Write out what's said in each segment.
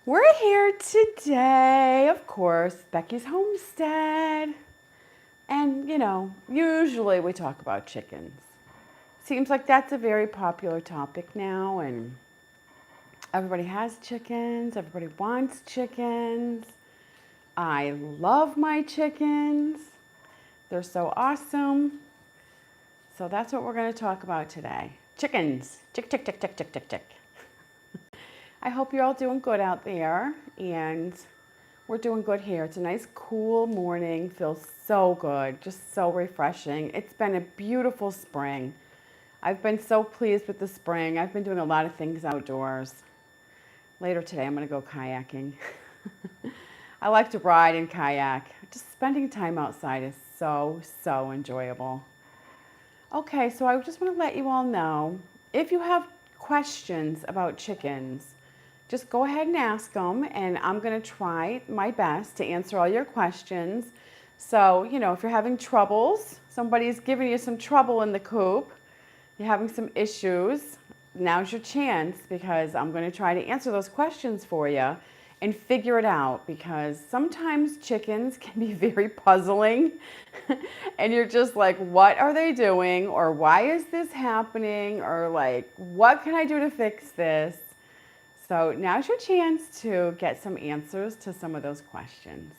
We're here today, of course, Becky's Homestead. And, usually we talk about chickens. Seems like that's a very popular topic now, and everybody has chickens, everybody wants chickens. I love my chickens. They're so awesome. So that's what we're going to talk about today. Chickens. Chick, chick, chick, chick, chick, chick, chick. I hope you're all doing good out there, and we're doing good here. It's a nice cool morning, feels so good, just so refreshing. It's been a beautiful spring. I've been so pleased with the spring. I've been doing a lot of things outdoors. Later today I'm going to go kayaking. I like to ride and kayak. Just spending time outside is so enjoyable. Okay, so I just want to let you all know, if you have questions about chickens, just go ahead and ask them, and I'm going to try my best to answer all your questions. So, if you're having troubles, somebody's giving you some trouble in the coop, you're having some issues, now's your chance, because I'm going to try to answer those questions for you and figure it out, because sometimes chickens can be very puzzling and you're just like, what are they doing? Or why is this happening? Or like, what can I do to fix this? So now's your chance to get some answers to some of those questions.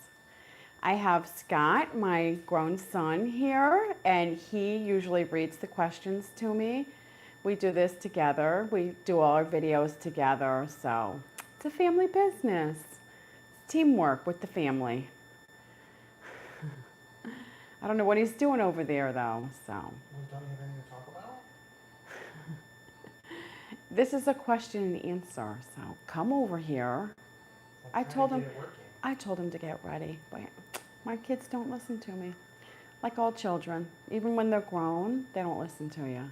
I have Scott, my grown son, here, and he usually reads the questions to me. We do this together. We do all our videos together, so it's a family business. It's teamwork with the family. I don't know what he's doing over there, though, so. Don't you have anything to talk about? This is a question and answer, so come over here. I told him to get ready, but my kids don't listen to me. Like all children, even when they're grown, they don't listen to you.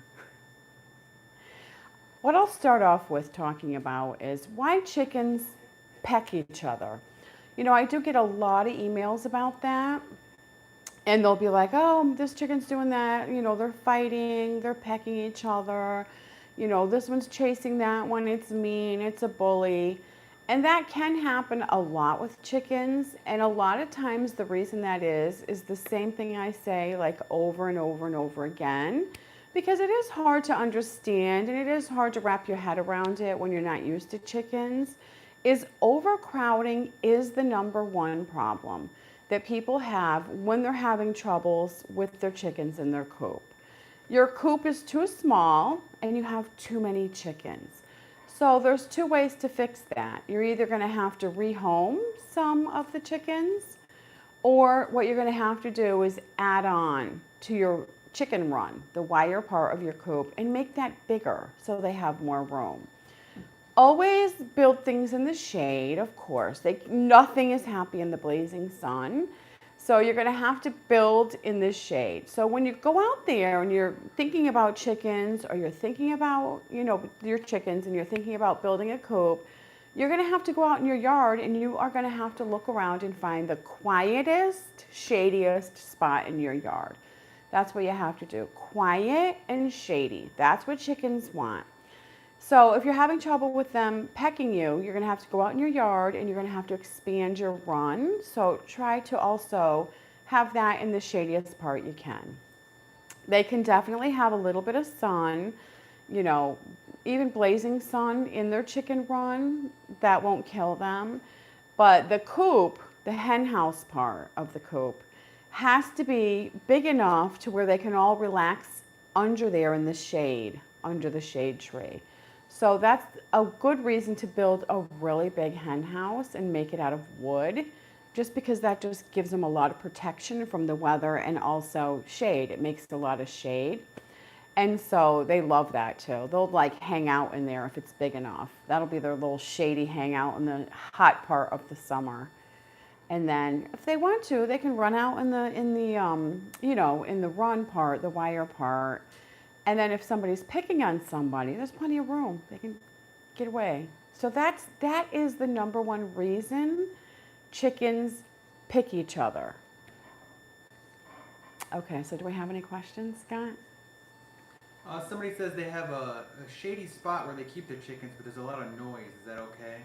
What I'll start off with talking about is why chickens peck each other. I do get a lot of emails about that, and they'll be like, oh, this chicken's doing that, they're fighting, they're pecking each other. This one's chasing that one, it's mean, it's a bully. And that can happen a lot with chickens. And a lot of times the reason that is the same thing I say like over and over and over again, because it is hard to understand and it is hard to wrap your head around it when you're not used to chickens, is overcrowding is the number one problem that people have when they're having troubles with their chickens in their coop. Your coop is too small and you have too many chickens. So there's two ways to fix that. You're either going to have to rehome some of the chickens, or what you're going to have to do is add on to your chicken run, the wire part of your coop, and make that bigger so they have more room. Always build things in the shade, of course. Nothing is happy in the blazing sun. So you're going to have to build in the shade. So when you go out there and you're thinking about chickens, or you're thinking about, your chickens, and you're thinking about building a coop, you're going to have to go out in your yard and you are going to have to look around and find the quietest, shadiest spot in your yard. That's what you have to do. Quiet and shady. That's what chickens want. So if you're having trouble with them pecking you, you're going to have to go out in your yard and you're going to have to expand your run. So try to also have that in the shadiest part you can. They can definitely have a little bit of sun, even blazing sun in their chicken run. That won't kill them. But the coop, the hen house part of the coop, has to be big enough to where they can all relax under there in the shade, under the shade tree. So that's a good reason to build a really big hen house and make it out of wood, just because that just gives them a lot of protection from the weather and also shade. It makes a lot of shade. And so they love that too. They'll like hang out in there if it's big enough. That'll be their little shady hangout in the hot part of the summer. And then if they want to, they can run out in the run part, the wire part. And then if somebody's picking on somebody, there's plenty of room. They can get away. So that is the number one reason chickens pick each other. Okay, so do we have any questions, Scott? Somebody says they have a shady spot where they keep their chickens, but there's a lot of noise. Is that okay?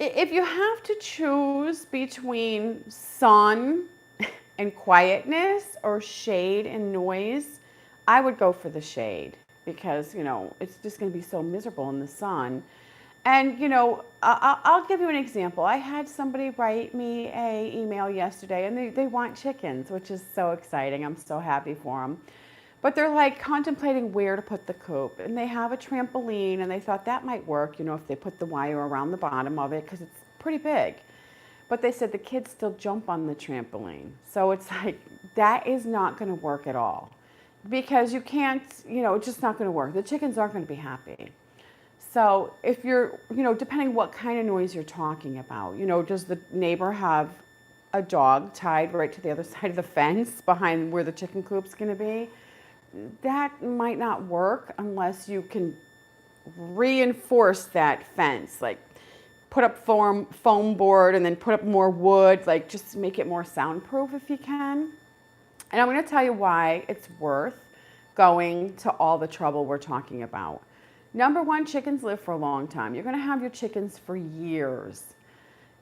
If you have to choose between sun and quietness or shade and noise, I would go for the shade because, it's just going to be so miserable in the sun. And, I'll give you an example. I had somebody write me a email yesterday and they want chickens, which is so exciting. I'm so happy for them. But they're like contemplating where to put the coop. And they have a trampoline and they thought that might work, if they put the wire around the bottom of it because it's pretty big. But they said the kids still jump on the trampoline. So it's like, that is not going to work at all. Because you can't, it's just not going to work. The chickens aren't going to be happy. So if you're, depending what kind of noise you're talking about, does the neighbor have a dog tied right to the other side of the fence behind where the chicken coop's going to be? That might not work unless you can reinforce that fence, like put up foam board and then put up more wood, like just make it more soundproof if you can. And I'm going to tell you why it's worth going to all the trouble we're talking about. Number one, chickens live for a long time. You're going to have your chickens for years.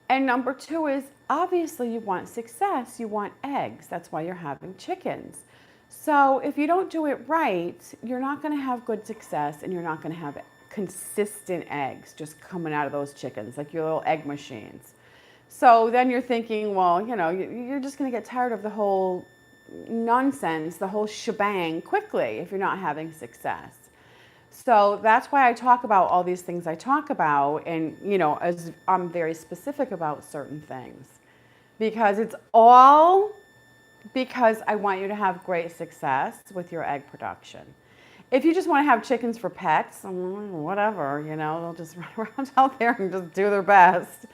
And number two is obviously you want success. You want eggs. That's why you're having chickens. So if you don't do it right, you're not going to have good success and you're not going to have consistent eggs just coming out of those chickens, like your little egg machines. So then you're thinking, well, you're just going to get tired of the whole nonsense, the whole shebang quickly if you're not having success. So that's why I talk about all these things I talk about, and as I'm very specific about certain things, because it's all because I want you to have great success with your egg production. If you just want to have chickens for pets, whatever, they'll just run around out there and just do their best.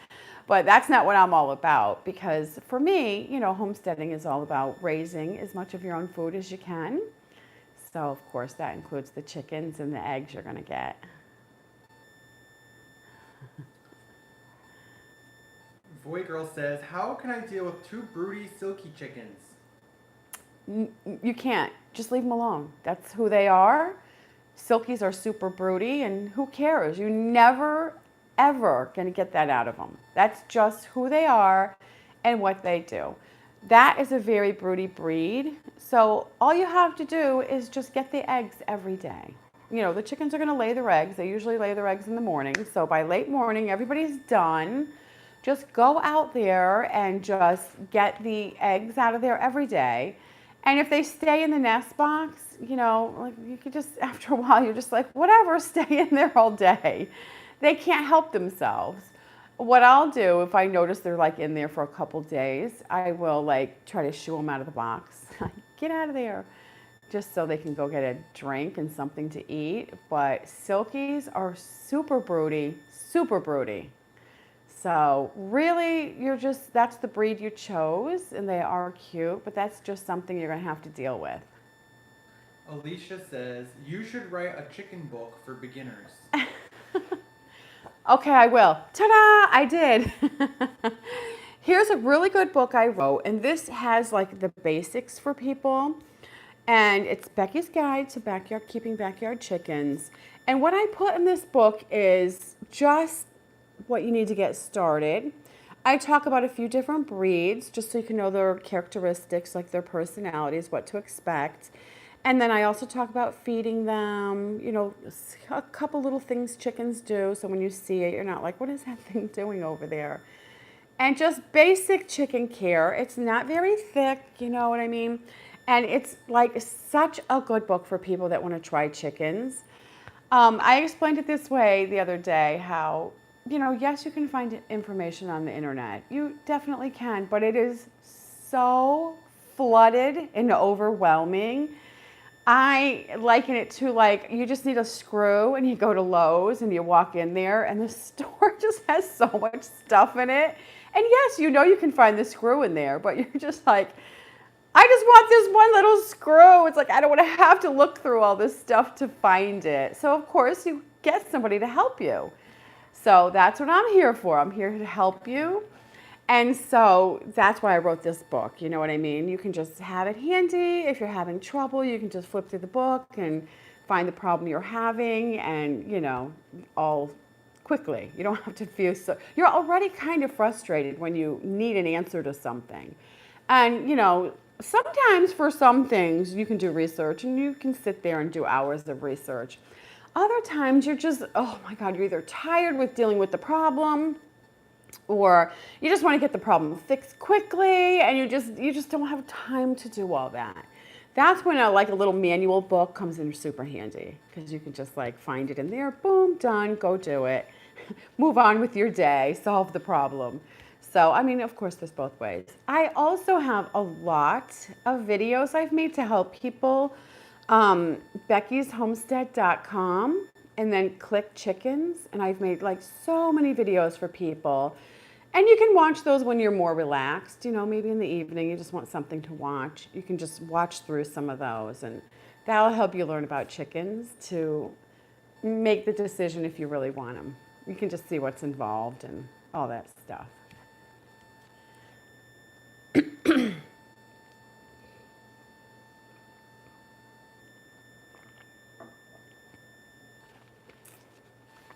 But that's not what I'm all about, because for me, homesteading is all about raising as much of your own food as you can. So, of course, that includes the chickens and the eggs you're going to get. Boy Girl says, how can I deal with two broody, silky chickens? You can't. Just leave them alone. That's who they are. Silkies are super broody, and who cares? You never, ever going to get that out of them. That's just who they are and what they do. That is a very broody breed. So all you have to do is just get the eggs every day. The chickens are going to lay their eggs. They usually lay their eggs in the morning. So by late morning, everybody's done. Just go out there and just get the eggs out of there every day. And if they stay in the nest box, like you could just, after a while, you're just like, whatever, stay in there all day. They can't help themselves. What I'll do if I notice they're like in there for a couple days, I will like try to shoo them out of the box. Get out of there, just so they can go get a drink and something to eat. But silkies are super broody, super broody. So really, that's the breed you chose, and they are cute, but that's just something you're going to have to deal with. Alicia says, you should write a chicken book for beginners. Okay, I will. Ta-da! I did. Here's a really good book I wrote, and this has like the basics for people. And it's Becky's Guide to Keeping Backyard Chickens. And what I put in this book is just what you need to get started. I talk about a few different breeds, just so you can know their characteristics, like their personalities, what to expect. And then I also talk about feeding them, a couple little things chickens do. So when you see it, you're not like, what is that thing doing over there? And just basic chicken care. It's not very thick, you know what I mean? And it's like such a good book for people that want to try chickens. I explained it this way the other day, how, yes, you can find information on the internet. You definitely can, but it is so flooded and overwhelming. I liken it to like you just need a screw and you go to Lowe's and you walk in there and the store just has so much stuff in it. And yes, you can find the screw in there, but you're just like, I just want this one little screw. It's like, I don't want to have to look through all this stuff to find it. So of course you get somebody to help you. So that's what I'm here for. I'm here to help you. And so that's why I wrote this book, you know what I mean? You can just have it handy. If you're having trouble, you can just flip through the book and find the problem you're having and, all quickly. You don't have to feel so, you're already kind of frustrated when you need an answer to something. And, sometimes for some things you can do research and you can sit there and do hours of research. Other times you're just, oh my God, you're either tired with dealing with the problem or you just want to get the problem fixed quickly and you just don't have time to do all that. That's when a little manual book comes in super handy because you can just find it in there, boom, done, go do it. Move on with your day, solve the problem. So, of course, there's both ways. I also have a lot of videos I've made to help people. Becky'sHomestead.com and then click chickens. And I've made so many videos for people. And you can watch those when you're more relaxed, maybe in the evening, you just want something to watch. You can just watch through some of those and that'll help you learn about chickens to make the decision if you really want them. You can just see what's involved and all that stuff.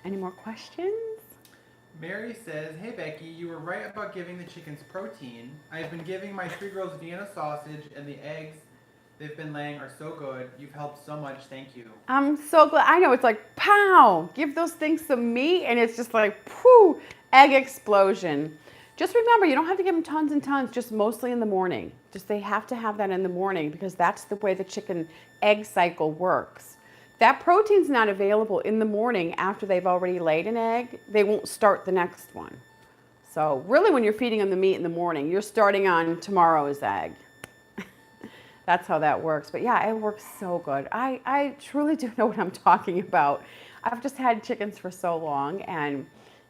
Any more questions? Mary says, hey Becky, you were right about giving the chickens protein. I've been giving my 3 girls Vienna sausage and the eggs they've been laying are so good. You've helped so much. Thank you. I'm so glad. I know it's pow, give those things some meat and it's just pooh, egg explosion. Just remember, you don't have to give them tons and tons, just mostly in the morning. Just they have to have that in the morning because that's the way the chicken egg cycle works. That protein's not available in the morning after they've already laid an egg. They won't start the next one. So really when you're feeding them the meat in the morning, you're starting on tomorrow's egg. That's how that works. But yeah, it works so good. I truly do know what I'm talking about. I've just had chickens for so long and,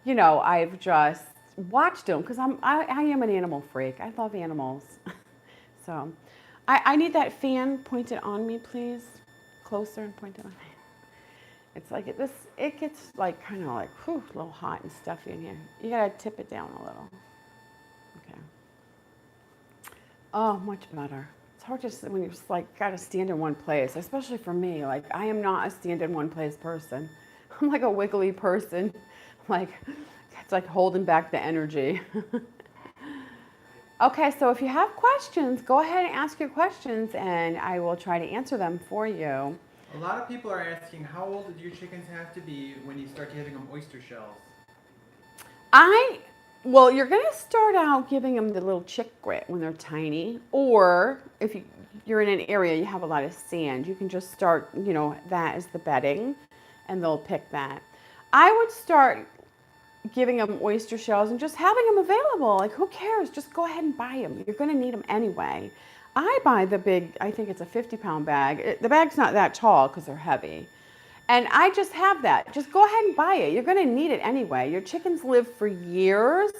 I've just watched them because I am an animal freak. I love animals. So I need that fan pointed on me, please. Closer and point it on. It's it gets kind of whew, a little hot and stuffy in here. You gotta tip it down a little. Okay. Oh, much better. It's hard just when you just gotta stand in one place, especially for me. I am not a stand in one place person. I'm a wiggly person. It's holding back the energy. Okay, so if you have questions, go ahead and ask your questions and I will try to answer them for you. A lot of people are asking, how old do your chickens have to be when you start giving them oyster shells? Well, you're going to start out giving them the little chick grit when they're tiny, or if you're in an area you have a lot of sand, you can just start, that as the bedding and they'll pick that. I would start giving them oyster shells and just having them available. Who cares? Just go ahead and buy them. You're going to need them anyway. I buy the big, I think it's a 50-pound bag. The bag's not that tall because they're heavy. And I just have that. Just go ahead and buy it. You're going to need it anyway. Your chickens live for years.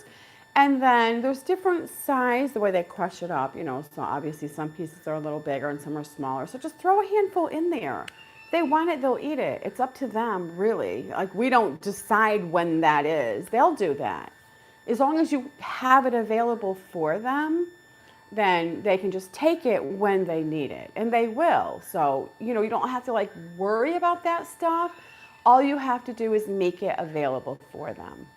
And then there's different size, the way they crush it up, so obviously some pieces are a little bigger and some are smaller. So just throw a handful in there. They want it, they'll eat it. It's up to them, really. We don't decide when that is. They'll do that. As long as you have it available for them, then they can just take it when they need it. And they will. So, you don't have to worry about that stuff. All you have to do is make it available for them.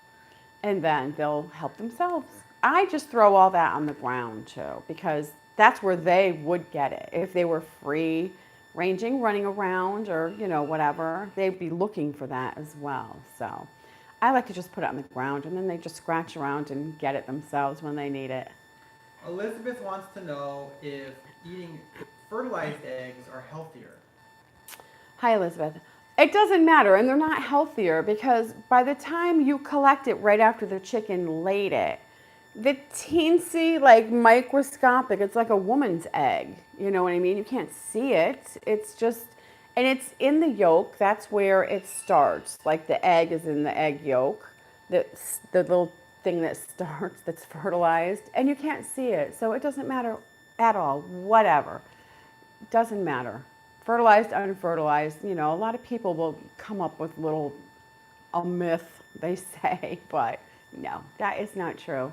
And then they'll help themselves. I just throw all that on the ground too, because that's where they would get it. If they were free ranging, running around or, whatever, they'd be looking for that as well. So I like to just put it on the ground and then they just scratch around and get it themselves when they need it. Elizabeth wants to know if eating fertilized eggs are healthier. Hi, Elizabeth. It doesn't matter, and they're not healthier because by the time you collect it right after the chicken laid it, the teensy, microscopic, it's like a woman's egg. You know what I mean? You can't see it. It's just, and it's in the yolk. That's where it starts. The egg is in the egg yolk. The little thing that starts, that's fertilized, and you can't see it. So it doesn't matter at all. Whatever. It doesn't matter. Fertilized, unfertilized, a lot of people will come up with a myth, they say, but no, that is not true.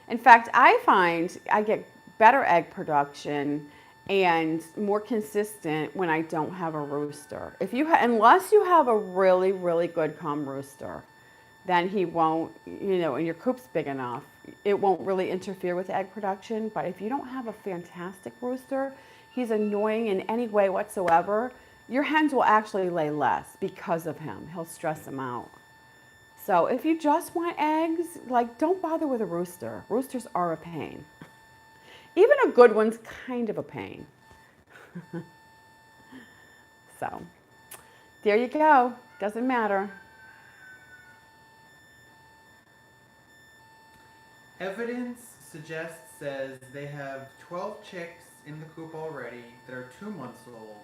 In fact, I find I get better egg production and more consistent when I don't have a rooster. Unless you have a really, really good calm rooster, then he won't, and your coop's big enough, it won't really interfere with egg production. But if you don't have a fantastic rooster, he's annoying in any way whatsoever, your hens will actually lay less because of him. He'll stress them out. So if you just want eggs, don't bother with a rooster. Roosters are a pain. Even a good one's kind of a pain. So there you go. Doesn't matter. Evidence says they have 12 chicks in the coop already that are 2 months old.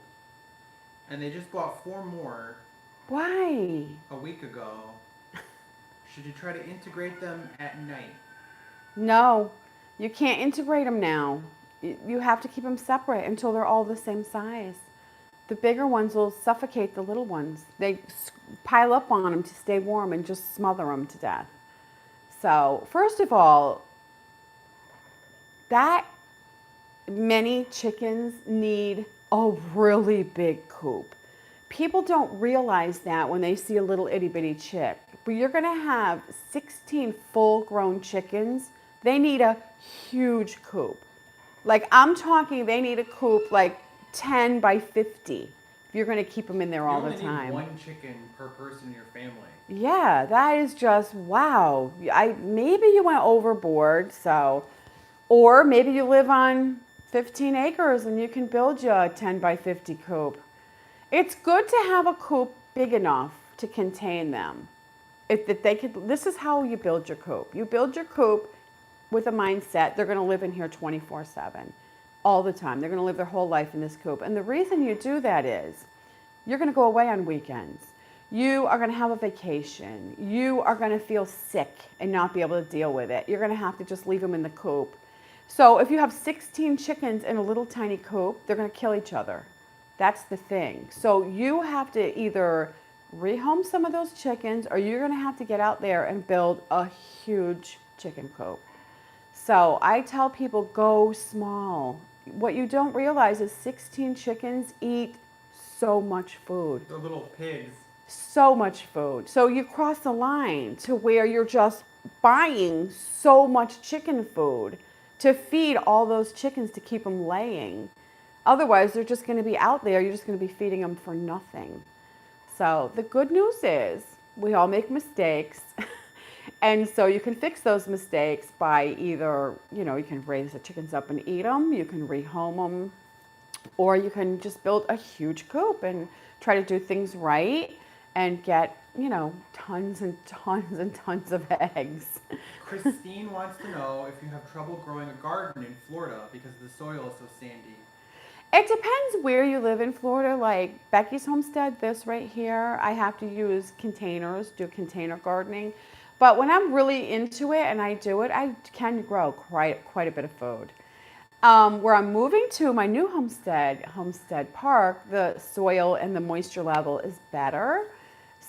And they just bought 4 more. Why? A week ago. Should you try to integrate them at night? No, you can't integrate them now. You have to keep them separate until they're all the same size. The bigger ones will suffocate the little ones. They pile up on them to stay warm and just smother them to death. So, first of all, that many chickens need a really big coop. People don't realize that when they see a little itty bitty chick. But you're going to have 16 full-grown chickens. They need a huge coop. I'm talking, they need a coop 10 by 50. If you're going to keep them in there all the time. You only need 1 chicken per person in your family. Yeah, that is just wow. Maybe you went overboard. Or maybe you live on 15 acres and you can build you a 10 by 50 coop. It's good to have a coop big enough to contain them. This is how you build your coop. You build your coop with a mindset they're going to live in here 24/7, all the time. They're going to live their whole life in this coop. And the reason you do that is you're going to go away on weekends. You are going to have a vacation. You are going to feel sick and not be able to deal with it. You're going to have to just leave them in the coop. So if you have 16 chickens in a little tiny coop, they're going to kill each other. That's the thing. So you have to either rehome some of those chickens or you're going to have to get out there and build a huge chicken coop. So I tell people, go small. What you don't realize is 16 chickens eat so much food. The little pigs. So much food. So you cross the line to where you're just buying so much chicken food to feed all those chickens to keep them laying. Otherwise, they're just going to be out there. You're just going to be feeding them for nothing. So the good news is we all make mistakes. And so you can fix those mistakes by either, you can raise the chickens up and eat them. You can rehome them. Or you can just build a huge coop and try to do things right and get, tons and tons and tons of eggs. Christine wants to know if you have trouble growing a garden in Florida because the soil is so sandy. It depends where you live in Florida. Like Becky's Homestead, this right here, I have to use containers, do container gardening. But when I'm really into it and I do it, I can grow quite a bit of food. Where I'm moving to, my new Homestead Park, the soil and the moisture level is better.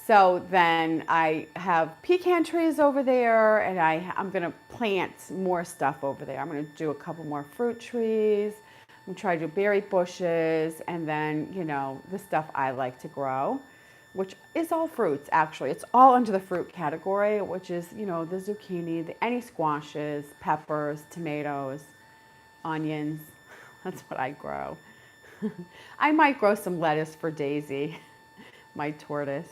So then I have pecan trees over there, and I'm going to plant more stuff over there. I'm going to do a couple more fruit trees. I'm going to try to do berry bushes, and then, the stuff I like to grow, which is all fruits, actually. It's all under the fruit category, which is, the zucchini, any squashes, peppers, tomatoes, onions. That's what I grow. I might grow some lettuce for Daisy, my tortoise.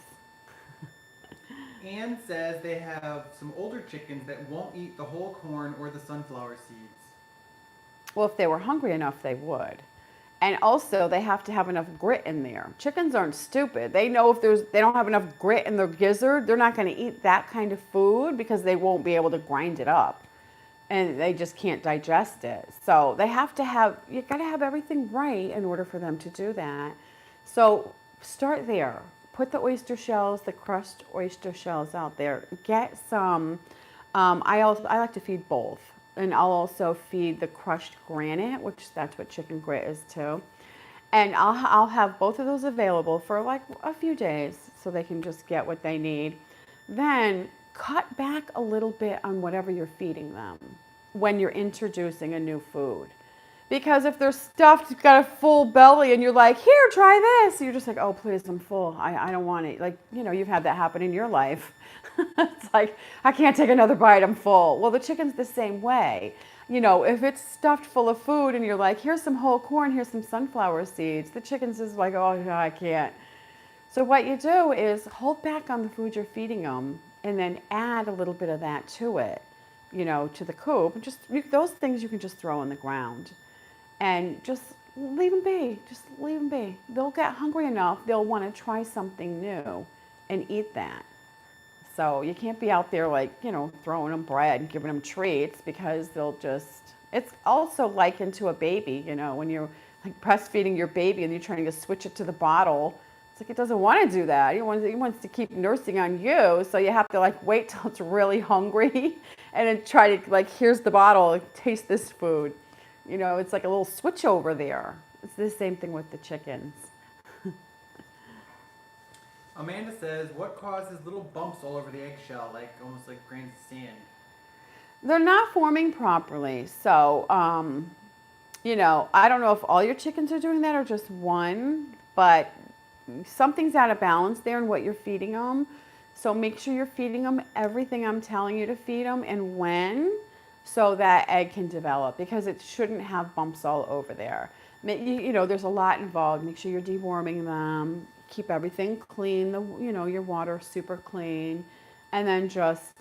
Anne says they have some older chickens that won't eat the whole corn or the sunflower seeds. Well, if they were hungry enough, they would. And also, they have to have enough grit in there. Chickens aren't stupid. They know if they don't have enough grit in their gizzard, they're not going to eat that kind of food because they won't be able to grind it up. And they just can't digest it. So you got to have everything right in order for them to do that. So start there. Put the oyster shells, the crushed oyster shells out there. Get some, I like to feed both. And I'll also feed the crushed granite, which that's what chicken grit is too. And I'll have both of those available for a few days so they can just get what they need. Then cut back a little bit on whatever you're feeding them when you're introducing a new food. Because if they're stuffed, you've got a full belly, and you're like, here, try this. You're just like, oh, please, I'm full. I don't want it. Like, you've had that happen in your life. It's like, I can't take another bite. I'm full. Well, the chicken's the same way. If it's stuffed full of food and you're like, here's some whole corn, here's some sunflower seeds, the chicken's just like, oh, no, I can't. So what you do is hold back on the food you're feeding them and then add a little bit of that to it, to the coop. And those things you can just throw on the ground. And just leave them be. Just leave them be. They'll get hungry enough. They'll want to try something new and eat that. So you can't be out there throwing them bread and giving them treats because it's also likened to a baby, when you're like breastfeeding your baby and you're trying to switch it to the bottle. It's like it doesn't want to do that. It wants to keep nursing on you. So you have to wait till it's really hungry and then try to here's the bottle, taste this food. It's like a little switch over there. It's the same thing with the chickens. Amanda says, what causes little bumps all over the eggshell, almost like grains of sand? They're not forming properly. So, I don't know if all your chickens are doing that or just one, but something's out of balance there in what you're feeding them. So make sure you're feeding them everything I'm telling you to feed them and when, so that egg can develop, because it shouldn't have bumps all over there. There's a lot involved. Make sure you're deworming them. Keep everything clean. Your water super clean. And then just,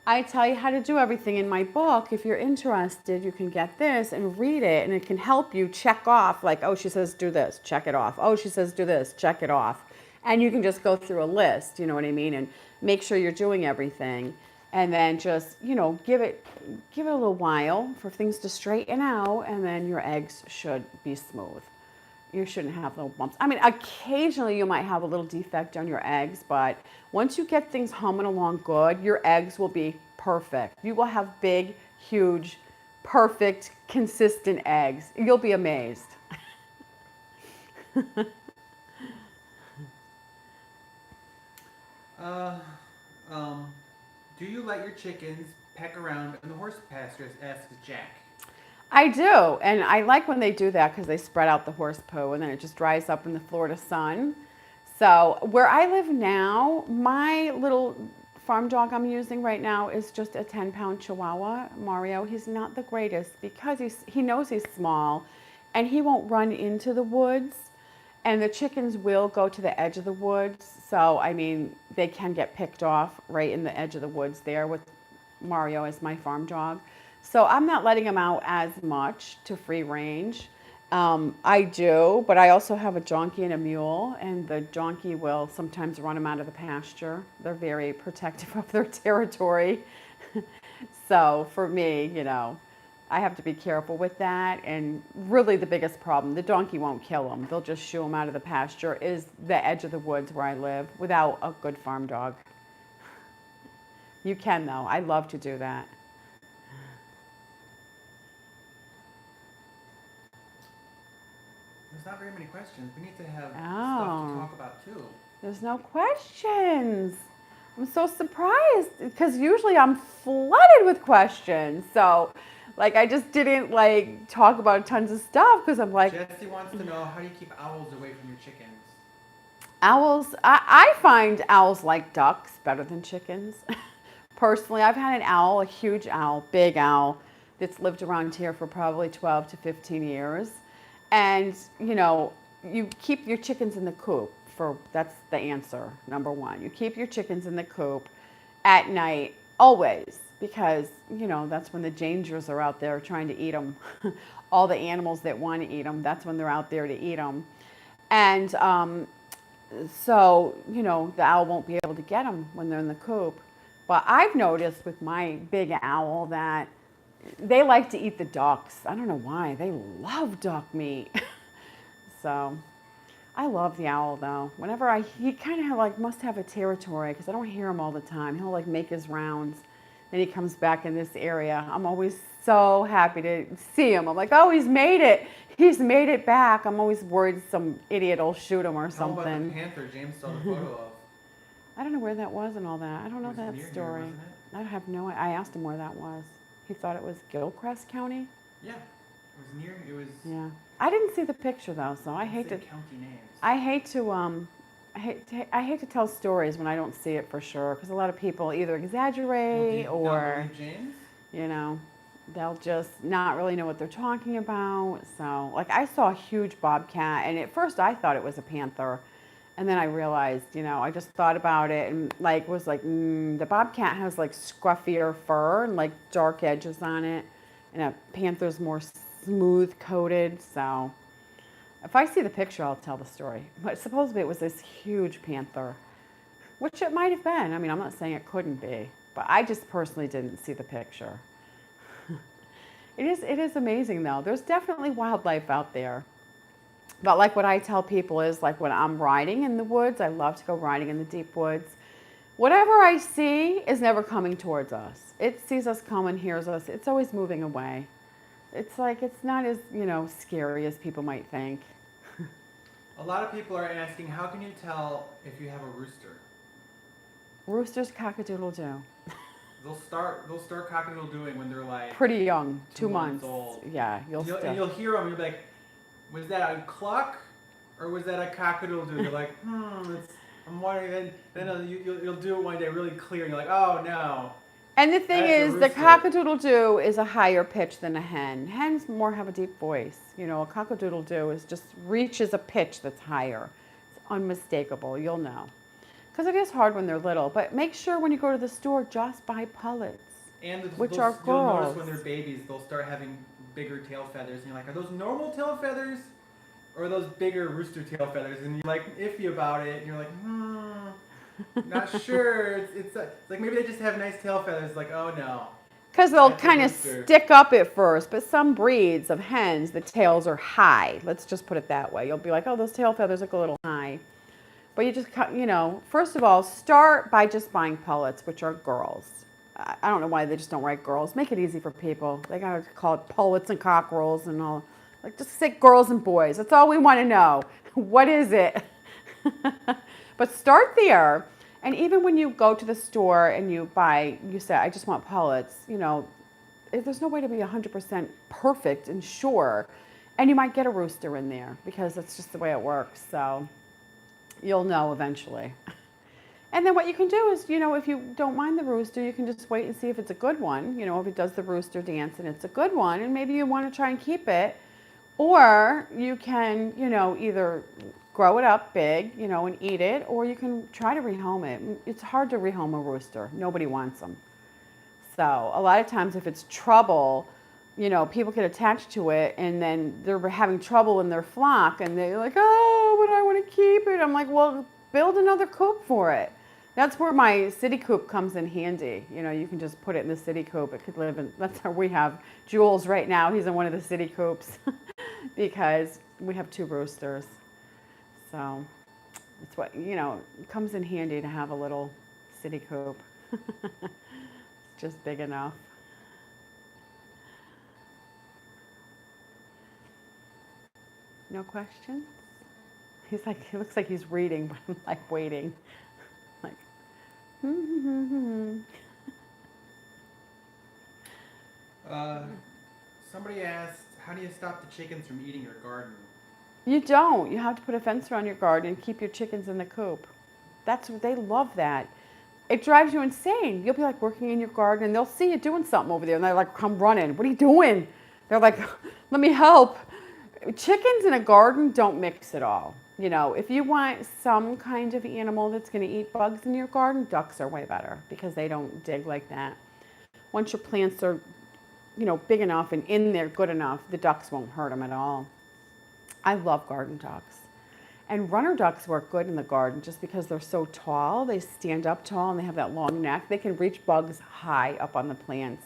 I tell you how to do everything in my book. If you're interested, you can get this and read it, and it can help you check off, oh, she says do this, check it off. Oh, she says do this, check it off. And you can just go through a list, you know what I mean? And make sure you're doing everything. And then just, give it a little while for things to straighten out, and then your eggs should be smooth. You shouldn't have little bumps. I mean, occasionally you might have a little defect on your eggs, but once you get things humming along good, your eggs will be perfect. You will have big, huge, perfect, consistent eggs. You'll be amazed. Do you let your chickens peck around in the horse pastures? Asks Jack. I do, and I like when they do that because they spread out the horse poo and then it just dries up in the Florida sun. So where I live now, my little farm dog I'm using right now is just a 10-pound Chihuahua, Mario. He's not the greatest because he knows he's small and he won't run into the woods, and the chickens will go to the edge of the woods. So, I mean, they can get picked off right in the edge of the woods there with Mario as my farm dog. So I'm not letting him out as much to free range. I do, but I also have a donkey and a mule, and the donkey will sometimes run him out of the pasture. They're very protective of their territory. So for me, I have to be careful with that. And really the biggest problem, the donkey won't kill them. They'll just shoo them out of the pasture, is the edge of the woods where I live without a good farm dog. You can though. I love to do that. There's not very many questions. We need to have stuff Oh. to talk about too. There's no questions. I'm so surprised because usually I'm flooded with questions. So I just didn't talk about tons of stuff because I'm like, Jesse wants to know, how do you keep owls away from your chickens? owls, I find owls like ducks better than chickens. Personally, I've had an owl, a huge owl, big owl, that's lived around here for probably 12 to 15 years. And, you keep your chickens in the coop. That's the answer, number one. You keep your chickens in the coop at night, always, because, that's when the dangers are out there trying to eat them. All the animals that want to eat them, that's when they're out there to eat them. And so, the owl won't be able to get them when they're in the coop. But I've noticed with my big owl that they like to eat the ducks. I don't know why. They love duck meat. So I love the owl though. He kind of must have a territory because I don't hear him all the time. He'll make his rounds. Then he comes back in this area. I'm always so happy to see him. I'm like, oh, he's made it. He's made it back. I'm always worried some idiot will shoot him or something. How about the panther James saw the photo of? I don't know where that was and all that. I don't know It was that near story. here, wasn't it? I have no idea. I asked him where that was. He thought it was Gilchrist County. Yeah. was near. It was. Yeah. I didn't see the picture though, so I hate to. County names. I hate to. I hate to tell stories when I don't see it for sure, because a lot of people either exaggerate Well, do you not or, believe James? you know, they'll just not really know what they're talking about. So, like, I saw a huge bobcat, and at first I thought it was a panther. And then I realized, I just thought about it and was like, the bobcat has like scruffier fur and like dark edges on it. And a panther's more smooth coated. So if I see the picture, I'll tell the story. But supposedly it was this huge panther, which it might have been. I mean, I'm not saying it couldn't be, but I just personally didn't see the picture. It is amazing though. There's definitely wildlife out there. But like what I tell people is like when I'm riding in the woods, I love to go riding in the deep woods. Whatever I see is never coming towards us. It sees us coming, hears us. It's always moving away. It's like, it's not as, scary as people might think. A lot of people are asking, how can you tell if you have a rooster? Roosters cock-a-doodle-doo. They'll start cock-a-doodle-dooing when they're like Pretty young, 2 months months old. Yeah, And you'll hear them. You'll be like, was that a cluck or was that a cock-a-doodle-doo? You're like, I'm wondering. Then you'll do it one day really clear. And you're like, oh no. And the thing That's a is, the rooster. cock-a-doodle-doo is a higher pitch than a hen. Hens more have a deep voice. A cock-a-doodle-doo is just reaches a pitch that's higher. It's unmistakable. You'll know. Because it is hard when they're little. But make sure when you go to the store, just buy pullets. And Which are you'll notice girls. when they're babies, they'll start having bigger tail feathers. And you're like, are those normal tail feathers? Or are those bigger rooster tail feathers? And you're like iffy about it. And you're like, not sure. It's like maybe they just have nice tail feathers. Like, oh no. Because they'll That's a kind of rooster. stick up at first, but some breeds of hens, the tails are high. Let's just put it that way. You'll be like, oh, those tail feathers look a little high. But you just, first of all, start by just buying pullets, which are girls. I don't know why they just don't write girls. Make it easy for people. They got to call it pullets and cockerels and all. Like, just say girls and boys. That's all we want to know. What is it? But start there. And even when you go to the store and you say, I just want pullets, there's no way to be 100% perfect and sure. And you might get a rooster in there because that's just the way it works. So you'll know eventually. And then what you can do is, if you don't mind the rooster, you can just wait and see if it's a good one. If it does the rooster dance and it's a good one, and maybe you want to try and keep it. Or you can, either grow it up big, and eat it, or you can try to rehome it. It's hard to rehome a rooster. Nobody wants them. So a lot of times if it's trouble, people get attached to it and then they're having trouble in their flock and they're like, oh, but I want to keep it. I'm like, well, build another coop for it. That's where my city coop comes in handy. You can just put it in the city coop. It could live in, that's how we have Jules right now. He's in one of the city coops because we have 2 roosters. So it's what, it comes in handy to have a little city coop. It's just big enough. No questions? He's like, he looks like he's reading, but I'm like waiting. Like, Somebody asked, how do you stop the chickens from eating your garden? You don't. You have to put a fence around your garden and keep your chickens in the coop. They love that. It drives you insane. You'll be like working in your garden and they'll see you doing something over there and they're like, come running. What are you doing? They're like, let me help. Chickens in a garden don't mix at all. If you want some kind of animal that's going to eat bugs in your garden, ducks are way better because they don't dig like that. Once your plants are, big enough and in there good enough, the ducks won't hurt them at all. I love garden ducks. And runner ducks work good in the garden just because they're so tall. They stand up tall and they have that long neck. They can reach bugs high up on the plants.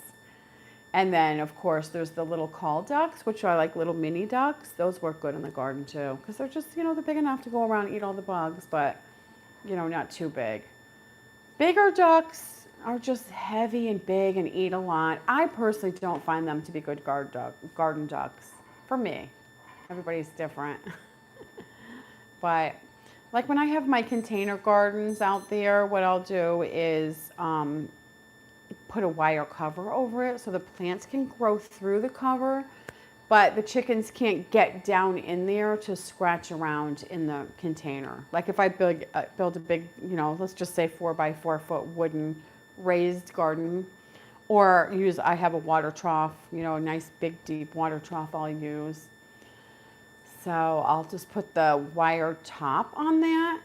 And then, of course, there's the little call ducks, which are like little mini ducks. Those work good in the garden too because they're just, they're big enough to go around and eat all the bugs, but, not too big. Bigger ducks are just heavy and big and eat a lot. I personally don't find them to be good garden ducks. For me. Everybody's different. But like when I have my container gardens out there, what I'll do is put a wire cover over it so the plants can grow through the cover, but the chickens can't get down in there to scratch around in the container. Like if I build a big, let's just say 4x4 foot wooden raised garden, or I have a water trough, a nice big deep water trough I'll use. So I'll just put the wire top on that.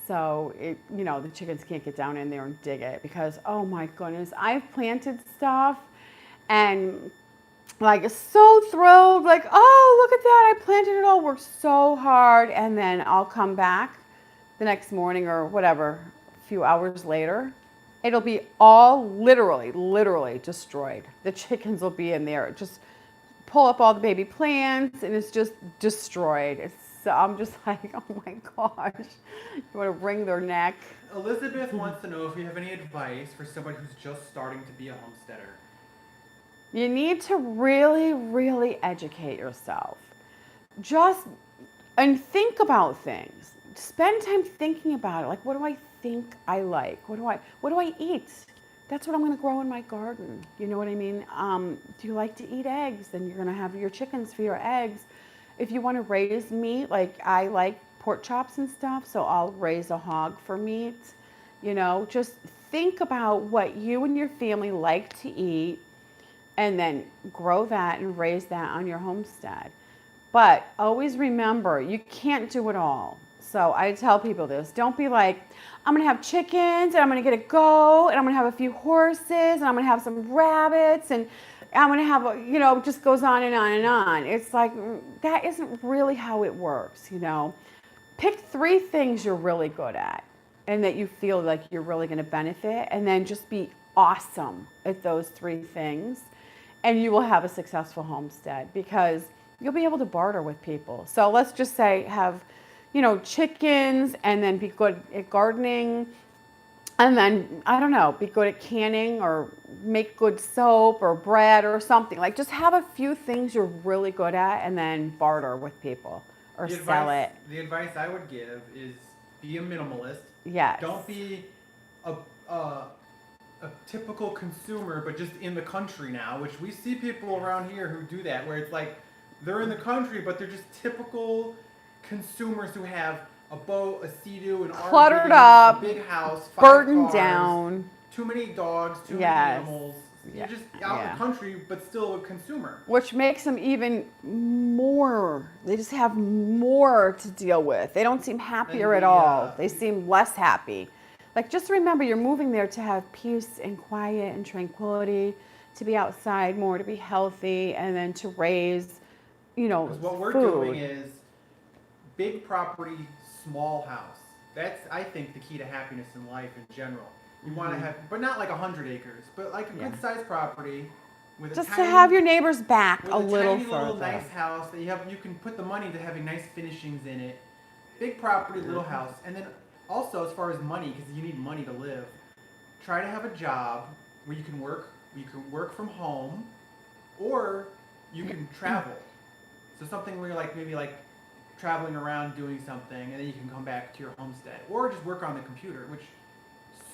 So the chickens can't get down in there and dig it, because, oh my goodness, I've planted stuff and like so thrilled, like, oh, look at that, I planted it all, worked so hard, and then I'll come back the next morning or whatever, a few hours later, it'll be all literally destroyed. The chickens will be in there, just pull up all the baby plants, and it's just destroyed. So I'm just like, oh my gosh, you want to wring their neck. Elizabeth wants to know if you have any advice for somebody who's just starting to be a homesteader. You need to really educate yourself. And think about things. Spend time thinking about it. Like, what do I think I like? What do I eat? That's what I'm going to grow in my garden. You know what I mean? Do you like to eat eggs? Then you're going to have your chickens for your eggs. If you want to raise meat, like I like pork chops and stuff, so I'll raise a hog for meat. Just think about what you and your family like to eat, and then grow that and raise that on your homestead. But always remember, you can't do it all. So I tell people this, don't be like, I'm gonna have chickens, and I'm gonna get a goat, and I'm gonna have a few horses, and I'm gonna have some rabbits, and I'm gonna have, it just goes on and on and on. It's like, that isn't really how it works, Pick 3 things you're really good at and that you feel like you're really gonna benefit, and then just be awesome at those 3 things. And you will have a successful homestead, because you'll be able to barter with people. So let's just say have, chickens, and then be good at gardening, and then, I don't know, be good at canning or make good soap or bread or something. Like, just have a few things you're really good at, and then barter with people or sell it. The advice I would give is be a minimalist. Yes. Don't be a typical consumer, but just in the country now, which we see people around here who do that, where it's like they're in the country, but they're just typical consumers who have a boat, a Sea-Doo, an cluttered RV, up, a big house, 5 burdened cars, down, too many dogs, too many Yes. animals. Yeah. You're just out in the country, but still a consumer. which makes them even more. They just have more to deal with. They don't seem happier at all. They seem less happy. Like, just remember, you're moving there to have peace and quiet and tranquility, to be outside more, to be healthy, and then to raise, Because what we're food. doing is big property, small house. That's, I think, the key to happiness in life in general. You want to have, but not like 100 acres, but like a good-sized property with Just a to tiny, have your neighbors back with a little tiny little further. nice house that you can put the money to having nice finishings in it. Big property, little house, and then also as far as money, because you need money to live. Try to have a job where you can work. You can work from home, or you can travel. So something where you're like maybe like traveling around doing something, and then you can come back to your homestead, or just work on the computer, which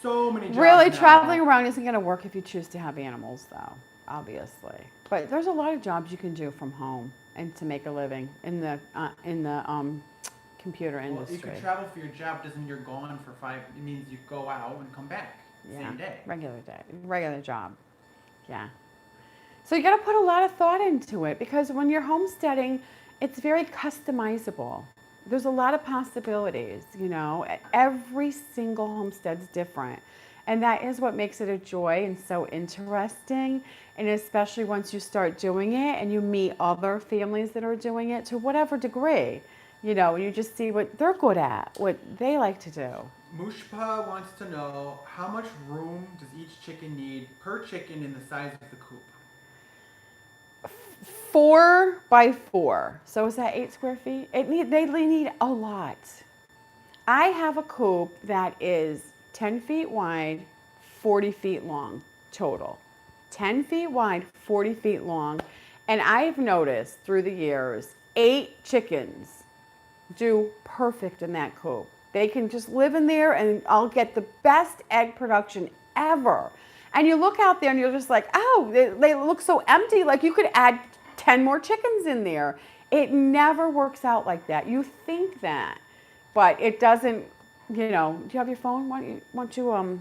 so many jobs Really, now. traveling around isn't going to work if you choose to have animals, though, obviously. But there's a lot of jobs you can do from home and to make a living in the computer Well, industry. you can travel for your job. Doesn't mean you're gone for 5. It means you go out and come back same day. Regular job. Yeah. So you got to put a lot of thought into it, because when you're homesteading, it's very customizable. There's a lot of possibilities, Every single homestead's different. And that is what makes it a joy and so interesting. And especially once you start doing it and you meet other families that are doing it to whatever degree, you just see what they're good at, what they like to do. Mushpa wants to know how much room does each chicken need per chicken in the size of the coop? 4 by 4. So is that 8 square feet? They need a lot. I have a coop that is 10 feet wide, 40 feet long total. 10 feet wide, 40 feet long. And I've noticed through the years, 8 chickens do perfect in that coop. They can just live in there, and I'll get the best egg production ever. And you look out there and you're just like, oh, they look so empty. Like, you could add 10 more chickens in there. It never works out like that. You think that, but it doesn't, do you have your phone? Why don't you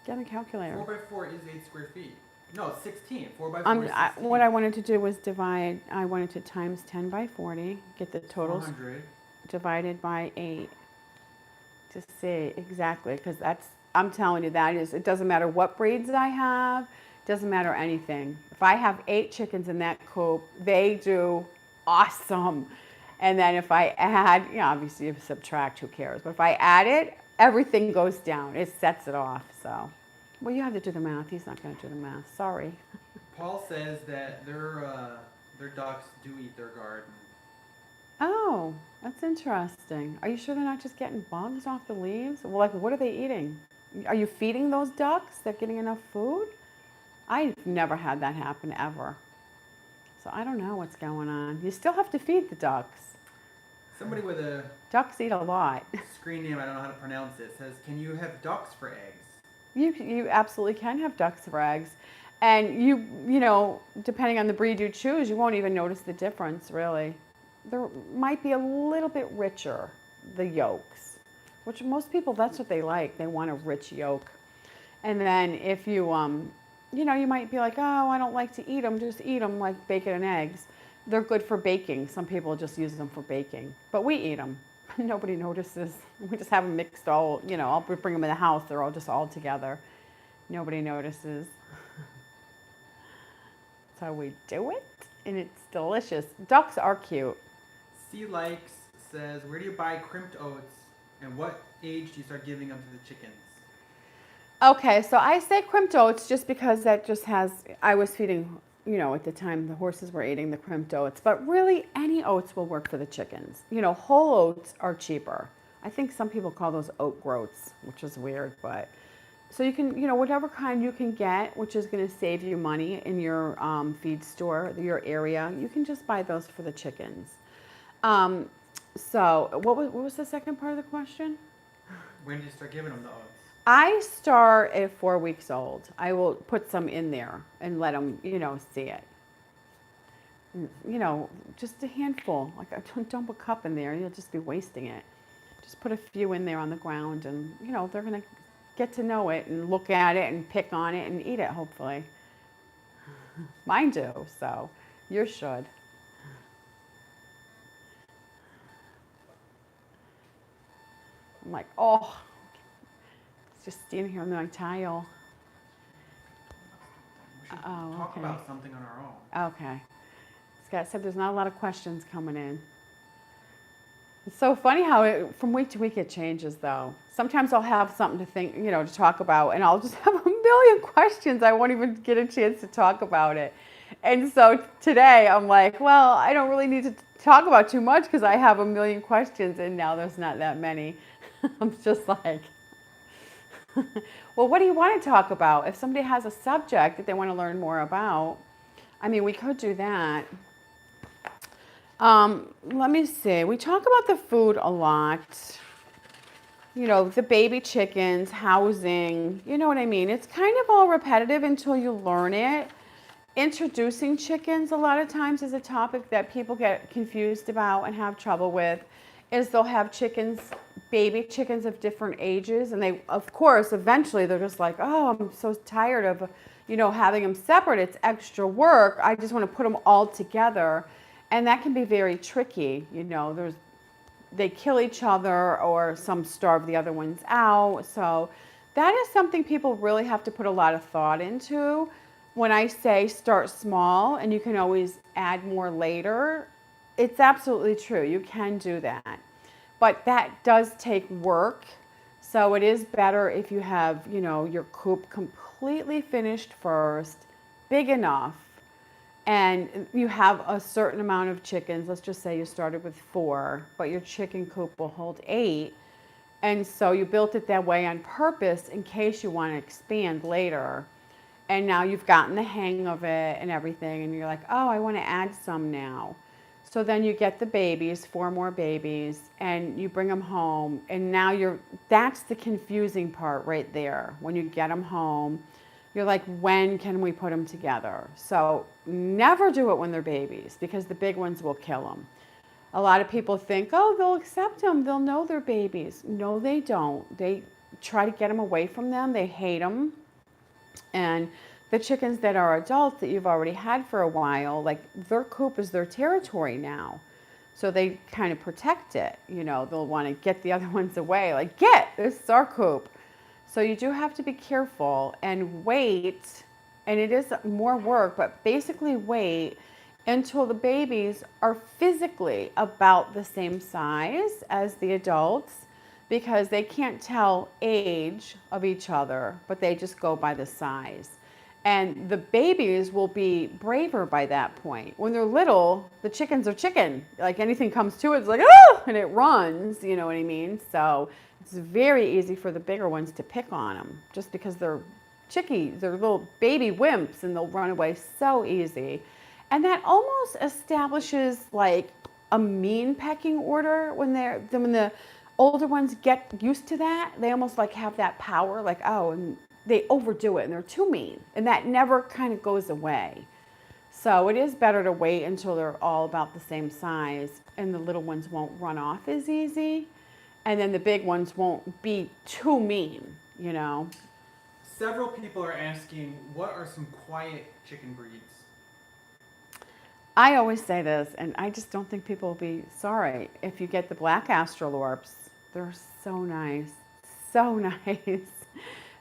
get a calculator? 4 by 4 is 8 square feet. No, 16. 4 by 4 is 16. What I wanted to do was divide, I wanted to times 10 by 40, get the totals 400. divided by 8 to see exactly, because I'm telling you, it doesn't matter what breeds I have, doesn't matter anything. If I have 8 chickens in that coop, they do awesome. And then if I add, obviously if you subtract, who cares? But if I add it, everything goes down. It sets it off, so. Well, you have to do the math. He's not going to do the math. Sorry. Paul says that their ducks do eat their garden. Oh, that's interesting. Are you sure they're not just getting bugs off the leaves? Well, like, what are they eating? Are you feeding those ducks? They're getting enough food? I've never had that happen ever. So I don't know what's going on. You still have to feed the ducks. Somebody with a Ducks eat a lot. screen name, I don't know how to pronounce it, says, can you have ducks for eggs? You absolutely can have ducks for eggs. And depending on the breed you choose, you won't even notice the difference, really. There might be a little bit richer, the yolks, which most people, that's what they like. They want a rich yolk. And then if you, you might be like, oh, I don't like to eat them. Just eat them like bacon and eggs. They're good for baking. Some people just use them for baking. But we eat them. Nobody notices. We just have them mixed all, I'll bring them in the house. They're all together. Nobody notices. That's how we do it. And it's delicious. Ducks are cute. C Likes says, where do you buy crimped oats and what age do you start giving them to the chickens? Okay, so I say crimped oats just because that just I was feeding, at the time the horses were eating the crimped oats, but really any oats will work for the chickens. Whole oats are cheaper. I think some people call those oat groats, which is weird, but so you can, whatever kind you can get, which is going to save you money in your feed store, your area, you can just buy those for the chickens. So what was the second part of the question? When do you start giving them the oats? I start at 4 weeks old. I will put some in there and let them, see it. Just a handful. Like, don't dump a cup in there. You'll just be wasting it. Just put a few in there on the ground and, they're going to get to know it and look at it and pick on it and eat it, hopefully. Mine do, so yours should. I'm like, oh. Just standing here on my tile. We should Oh, talk okay. about something on our own. Okay. Scott said there's not a lot of questions coming in. It's so funny how from week to week it changes, though. Sometimes I'll have something to think, to talk about, and I'll just have a million questions. I won't even get a chance to talk about it. And so today I'm like, well, I don't really need to talk about too much because I have a million questions, and now there's not that many. I'm just like... Well, what do you want to talk about? If somebody has a subject that they want to learn more about, we could do that. Let me see. We talk about the food a lot. The baby chickens, housing, you know what I mean? It's kind of all repetitive until you learn it. Introducing chickens a lot of times is a topic that people get confused about and have trouble with. Is they'll have baby chickens of different ages, and they, of course, eventually they're just like, oh, I'm so tired of, having them separate. It's extra work. I just want to put them all together, and that can be very tricky. They kill each other, or some starve the other ones out. So that is something people really have to put a lot of thought into. When I say start small, and you can always add more later, it's absolutely true. You can do that. But that does take work. So it is better if you have, your coop completely finished first, big enough, and you have a certain amount of chickens. Let's just say you started with 4, but your chicken coop will hold 8. And so you built it that way on purpose in case you want to expand later. And now you've gotten the hang of it and everything, and you're like, oh, I want to add some now. So then you get the babies, 4 more babies, and you bring them home. And now that's the confusing part right there. When you get them home, You're like, when can we put them together? So never do it when they're babies because the big ones will kill them. A lot of people think, oh, they'll accept them. They'll know they're babies. No, they don't. They try to get them away from them. They hate them. And the chickens that are adults that you've already had for a while, like their coop is their territory now. So they kind of protect it. You know, they'll want to get the other ones away. Like, this is our coop. So you do have to be careful and wait. And it is more work, but basically wait until the babies are physically about the same size as the adults, because they can't tell age of each other, but they just go by the size. And the babies will be braver by that point. When they're little, the chickens are chicken. Like anything comes to it, it's like, oh, and it runs, you know what I mean? So it's very easy for the bigger ones to pick on them just because they're chickies, they're little baby wimps, and they'll run away so easy. And that almost establishes like a mean pecking order when the older ones get used to that. They almost like have that power, like, oh, and they overdo it and they're too mean. And that never kind of goes away. So it is better to wait until they're all about the same size and the little ones won't run off as easy. And then the big ones won't be too mean, you know. Several people are asking, what are some quiet chicken breeds? I always say this, and I just don't think people will be sorry. If you get the black Australorps, they're so nice, so nice.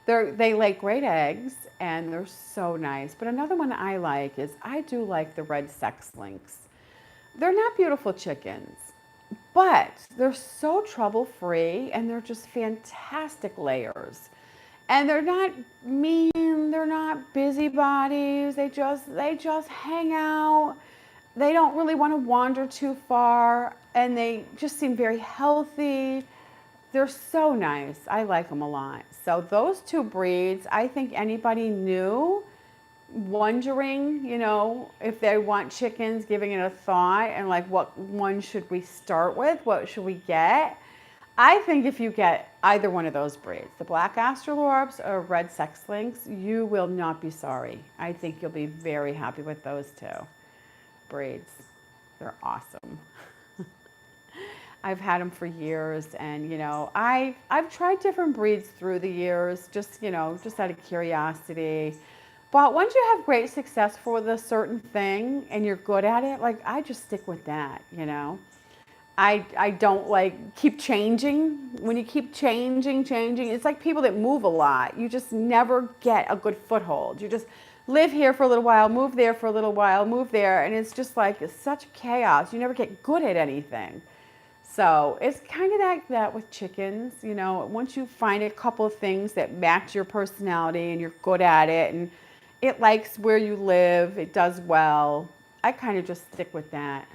They lay great eggs, and they're so nice. But another one I like is, I do like the red sex links. They're not beautiful chickens, but they're so trouble-free, and they're just fantastic layers. And they're not mean, they're not busybodies, they just hang out. They don't really want to wander too far, and they just seem very healthy. They're so nice. I like them a lot. So those two breeds, I think anybody new, wondering, you know, if they want chickens, giving it a thought, and like, what one should we start with? What should we get? I think if you get either one of those breeds, the black Australorps or red sex links, you will not be sorry. I think you'll be very happy with those two breeds. They're awesome. I've had them for years, and you know, I've tried different breeds through the years, just, you know, just out of curiosity. But once you have great success for the certain thing and you're good at it, like, I just stick with that, you know. I don't like keep changing. When you keep changing, it's like people that move a lot. You just never get a good foothold. You just live here for a little while, move there for a little while, move there, and it's just like, it's such chaos. You never get good at anything. So it's kind of like that with chickens, you know. Once you find a couple of things that match your personality and you're good at it and it likes where you live, it does well, I kind of just stick with that.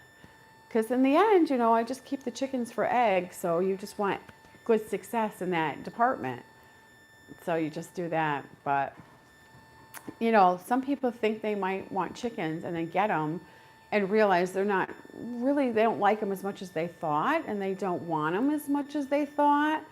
Because in the end, you know, I just keep the chickens for eggs, so you just want good success in that department. So you just do that. But, you know, some people think they might want chickens and then get them and realize they're not really, they don't like them as much as they thought, and they don't want them as much as they thought.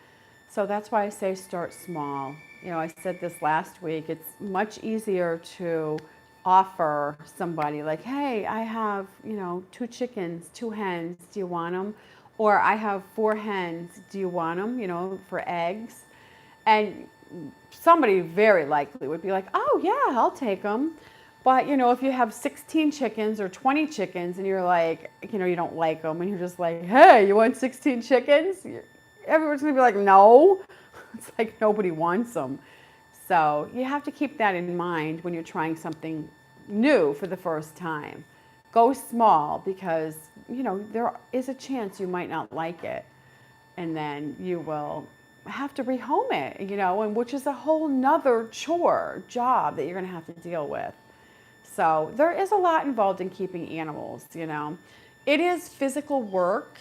So that's why I say start small. You know, I said this last week, it's much easier to offer somebody like, hey, I have, you know, 2 chickens, 2 hens, do you want them? Or I have 4 hens, do you want them, you know, for eggs? And somebody very likely would be like, oh yeah, I'll take them. But, you know, if you have 16 chickens or 20 chickens and you're like, you know, you don't like them and you're just like, hey, you want 16 chickens? Everyone's going to be like, no. It's like nobody wants them. So you have to keep that in mind when you're trying something new for the first time. Go small because, you know, there is a chance you might not like it. And then you will have to rehome it, you know, and which is a whole nother job that you're going to have to deal with. So there is a lot involved in keeping animals, you know. It is physical work.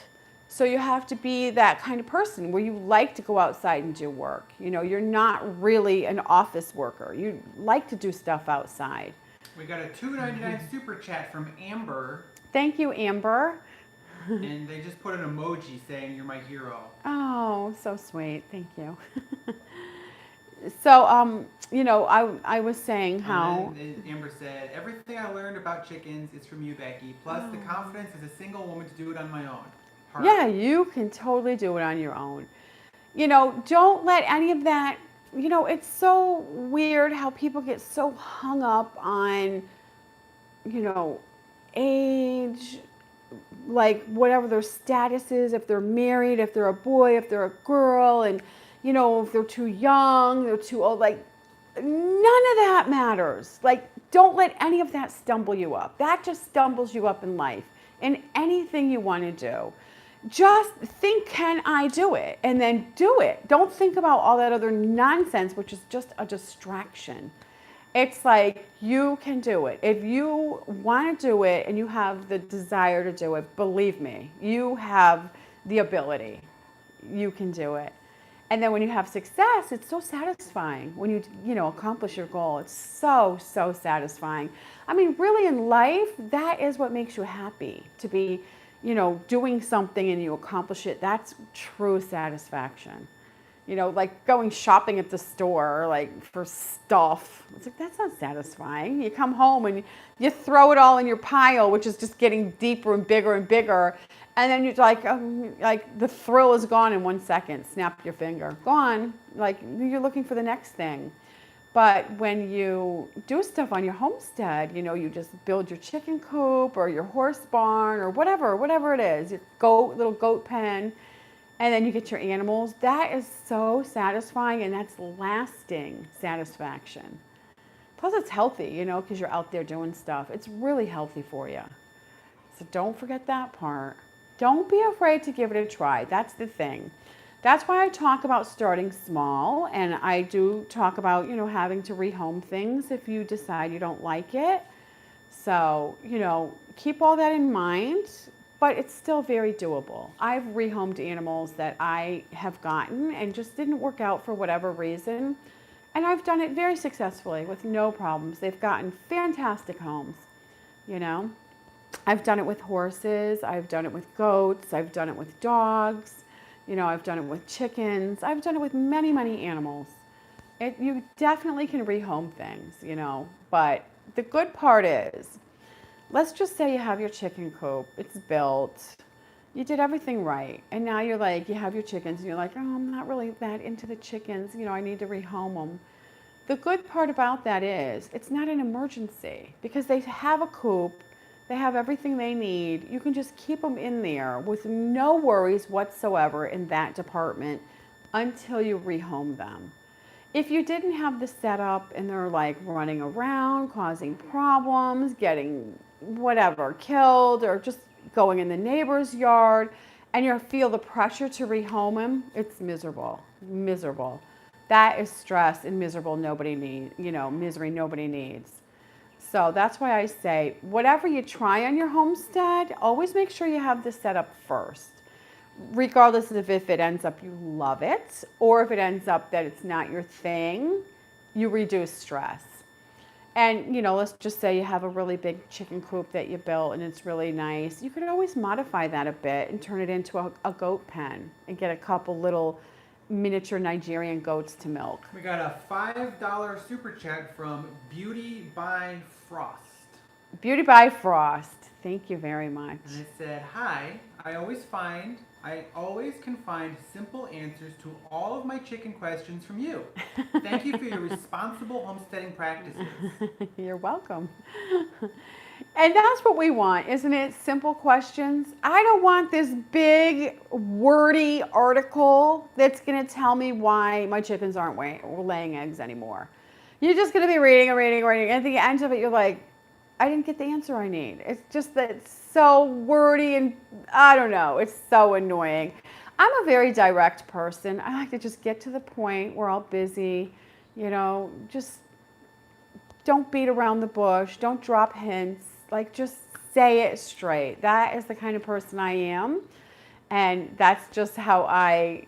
So you have to be that kind of person where you like to go outside and do work. You know, you're not really an office worker. You like to do stuff outside. We got a $2.99 super chat from Amber. Thank you, Amber. And they just put an emoji saying you're my hero. Oh, so sweet. Thank you. So, I was saying how. And then Amber said, everything I learned about chickens is from you, Becky. Plus, the confidence as a single woman to do it on my own. Heart. Yeah, you can totally do it on your own. Don't let any of that, it's so weird how people get so hung up on, age, like whatever their status is, if they're married, if they're a boy, if they're a girl, and, if they're too young, they're too old, like, none of that matters. Like, don't let any of that stumble you up. That just stumbles you up in life, in anything you want to do. Just think, can I do it? And then do it. Don't think about all that other nonsense, which is just a distraction. It's like, you can do it. If you want to do it and you have the desire to do it, believe me, you have the ability. You can do it. And then when you have success, it's so satisfying. When you accomplish your goal, it's so, so satisfying. I mean, really in life, that is what makes you happy. To be, doing something and you accomplish it, that's true satisfaction. Like going shopping at the store, like for stuff. It's like, that's not satisfying. You come home and you throw it all in your pile, which is just getting deeper and bigger and bigger. And then you're like the thrill is gone in 1 second. Snap your finger, gone. Like you're looking for the next thing. But when you do stuff on your homestead, you just build your chicken coop or your horse barn or whatever it is, your little goat pen, and then you get your animals. That is so satisfying, and that's lasting satisfaction. Plus it's healthy, because you're out there doing stuff. It's really healthy for you. So don't forget that part. Don't be afraid to give it a try. That's the thing. That's why I talk about starting small, and I do talk about, having to rehome things if you decide you don't like it. So, keep all that in mind, but it's still very doable. I've rehomed animals that I have gotten and just didn't work out for whatever reason, and I've done it very successfully with no problems. They've gotten fantastic homes, I've done it with horses, I've done it with goats, I've done it with dogs. I've done it with chickens. I've done it with many, many animals. You definitely can rehome things, but the good part is, let's just say you have your chicken coop, it's built, you did everything right, and now you're like, you have your chickens, and you're like, oh, I'm not really that into the chickens, I need to rehome them. The good part about that is, it's not an emergency, because they have a coop, they have everything they need. You can just keep them in there with no worries whatsoever in that department until you rehome them. If you didn't have the setup and they're like running around, causing problems, getting whatever, killed, or just going in the neighbor's yard, and you feel the pressure to rehome them, it's miserable, miserable. That is stress and miserable misery nobody needs. So that's why I say, whatever you try on your homestead, always make sure you have this set up first. Regardless of if it ends up you love it, or if it ends up that it's not your thing, you reduce stress. And, let's just say you have a really big chicken coop that you built and it's really nice. You could always modify that a bit and turn it into a goat pen and get a couple little miniature Nigerian goats to milk. We got a $5 super chat from Beauty by Frost. Beauty by Frost. Thank you very much. And it said, hi, I always can find simple answers to all of my chicken questions from you. Thank you for your responsible homesteading practices. You're welcome. And that's what we want, isn't it? Simple questions. I don't want this big, wordy article that's going to tell me why my chickens aren't laying eggs anymore. You're just going to be reading. And at the end of it, you're like, I didn't get the answer I need. It's just that it's so wordy and I don't know. It's so annoying. I'm a very direct person. I like to just get to the point. We're all busy. Just don't beat around the bush. Don't drop hints. Like, just say it straight. That is the kind of person I am. And that's just how I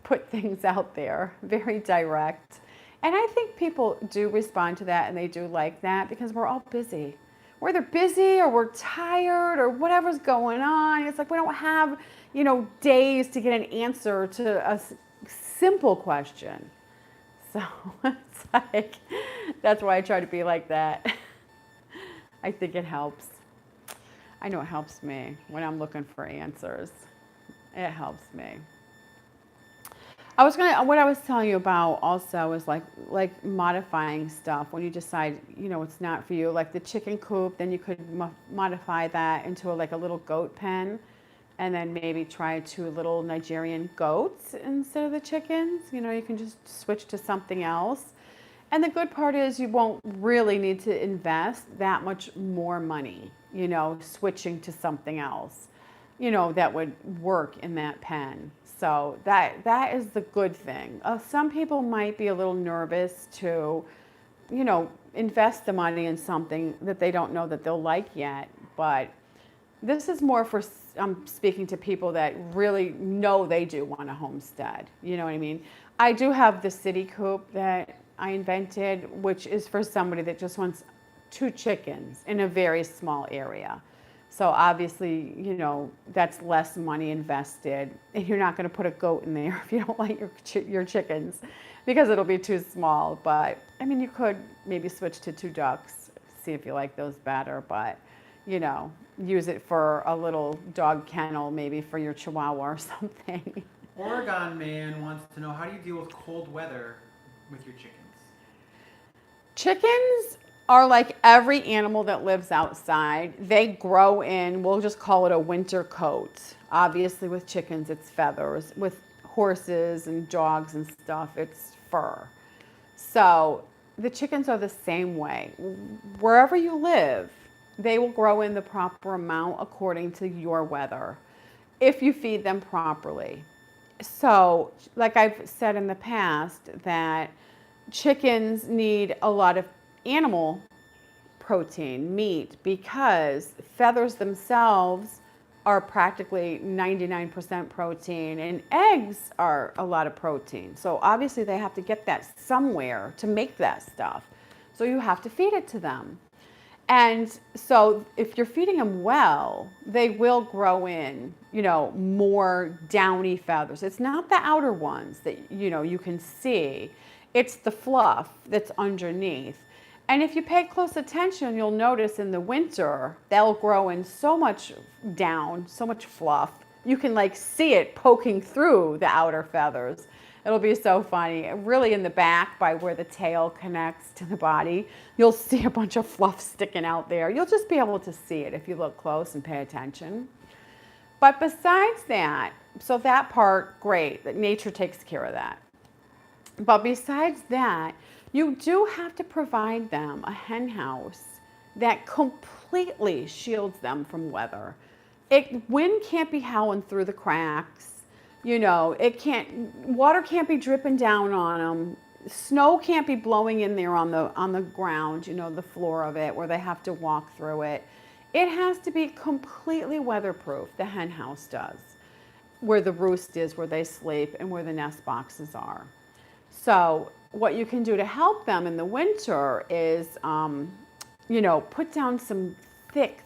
put things out there. Very direct. And I think people do respond to that and they do like that because we're all busy. We're either busy or we're tired or whatever's going on. It's like we don't have, days to get an answer to a simple question. So it's like, that's why I try to be like that. I think it helps. I know it helps me when I'm looking for answers. It helps me. What I was telling you about also is like modifying stuff when you decide, it's not for you. Like the chicken coop, then you could modify that into like a little goat pen, and then maybe try 2 little Nigerian goats instead of the chickens. You can just switch to something else. And the good part is you won't really need to invest that much more money, switching to something else, that would work in that pen. So that is the good thing. Some people might be a little nervous to, invest the money in something that they don't know that they'll like yet. But this is more for, I'm speaking to people that really know they do want a homestead. You know what I mean? I do have the city coop that I invented, which is for somebody that just wants 2 chickens in a very small area. So obviously, that's less money invested, and you're not going to put a goat in there if you don't like your chickens, because it'll be too small. But I mean, you could maybe switch to 2 ducks, see if you like those better. But use it for a little dog kennel, maybe for your Chihuahua or something. Oregon man wants to know, how do you deal with cold weather with your chickens? Chickens are like every animal that lives outside. They grow in, we'll just call it a winter coat. Obviously with chickens, it's feathers. With horses and dogs and stuff, it's fur. So the chickens are the same way. Wherever you live, they will grow in the proper amount according to your weather, if you feed them properly. So, like I've said in the past, that chickens need a lot of animal protein, meat, because feathers themselves are practically 99% protein, and eggs are a lot of protein. So obviously they have to get that somewhere to make that stuff. So you have to feed it to them. And so if you're feeding them well, they will grow in, more downy feathers. It's not the outer ones that, you can see. It's the fluff that's underneath. And if you pay close attention, you'll notice in the winter, they'll grow in so much down, so much fluff. You can see it poking through the outer feathers. It'll be so funny. Really in the back by where the tail connects to the body, you'll see a bunch of fluff sticking out there. You'll just be able to see it if you look close and pay attention. But besides that, so that part, great, that nature takes care of that. But besides that, you do have to provide them a hen house that completely shields them from weather. Wind can't be howling through the cracks. Water can't be dripping down on them. Snow can't be blowing in there on the ground, the floor of it where they have to walk through it. It has to be completely weatherproof, the hen house does, where the roost is, where they sleep, and where the nest boxes are. So what you can do to help them in the winter is, put down some thick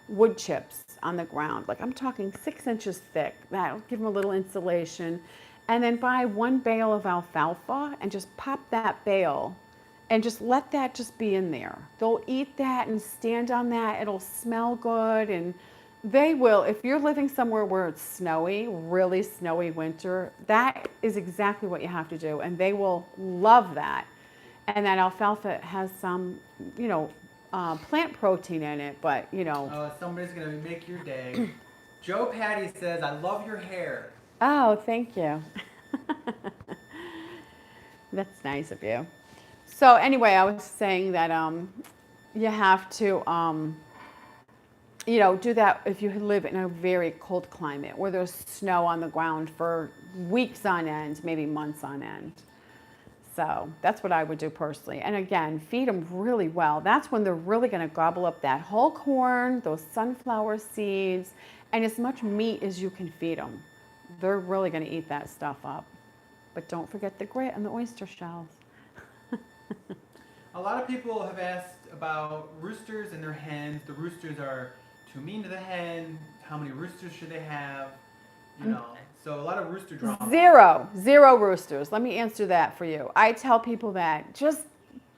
wood chips on the ground. Like I'm talking 6 inches thick. That'll give them a little insulation. And then buy 1 bale of alfalfa and just pop that bale and just let that just be in there. They'll eat that and stand on that. It'll smell good, and they will, if you're living somewhere where it's snowy, really snowy winter, that is exactly what you have to do, and they will love that. And that alfalfa has some, plant protein in it, but, Somebody's going to make your day. Joe Patty says, I love your hair. Oh, thank you. That's nice of you. So anyway, I was saying that you have to, do that if you live in a very cold climate where there's snow on the ground for weeks on end, maybe months on end. So that's what I would do personally. And again, feed them really well. That's when they're really going to gobble up that whole corn, those sunflower seeds, and as much meat as you can feed them. They're really going to eat that stuff up. But don't forget the grit and the oyster shells. A lot of people have asked about roosters and their hens. The roosters are too mean to the hen. How many roosters should they have? So a lot of rooster drama. Zero roosters. Let me answer that for you. I tell people that just